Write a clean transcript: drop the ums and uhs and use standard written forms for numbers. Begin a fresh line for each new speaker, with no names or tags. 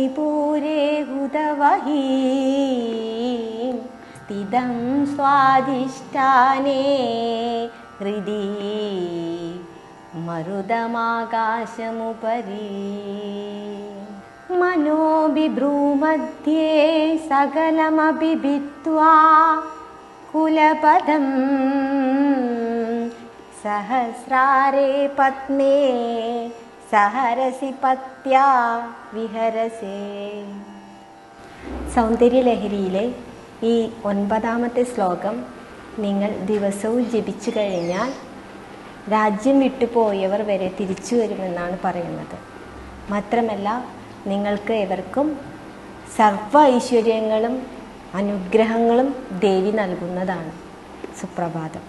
മണിപൂരേ ഹുതവഹീം സ്ഥിതം സ്വാധിഷ്ഠാനേ ഹൃദി മരുതമാകാശമുപരി മനോബിഭ്രൂമധ്യേ സകലമപി ഭിത്വാ കുലപദം സഹസ്രാരേ പത്നേ സഹരസി പത്യാ വിഹരസേ. സൗന്ദര്യലഹരിയിലെ ഈ 9ാമത്തെ ശ്ലോകം നിങ്ങൾ ദിവസവും ജപിച്ചു കഴിഞ്ഞാൽ രാജ്യം വിട്ടുപോയവർ വരെ തിരിച്ചു വരുമെന്നാണ് പറയുന്നത്. മാത്രമല്ല നിങ്ങൾക്ക് എവർക്കും സർവ്വ ഐശ്വര്യങ്ങളും അനുഗ്രഹങ്ങളും ദേവി നൽകുന്നതാണ്. സുപ്രഭാതം.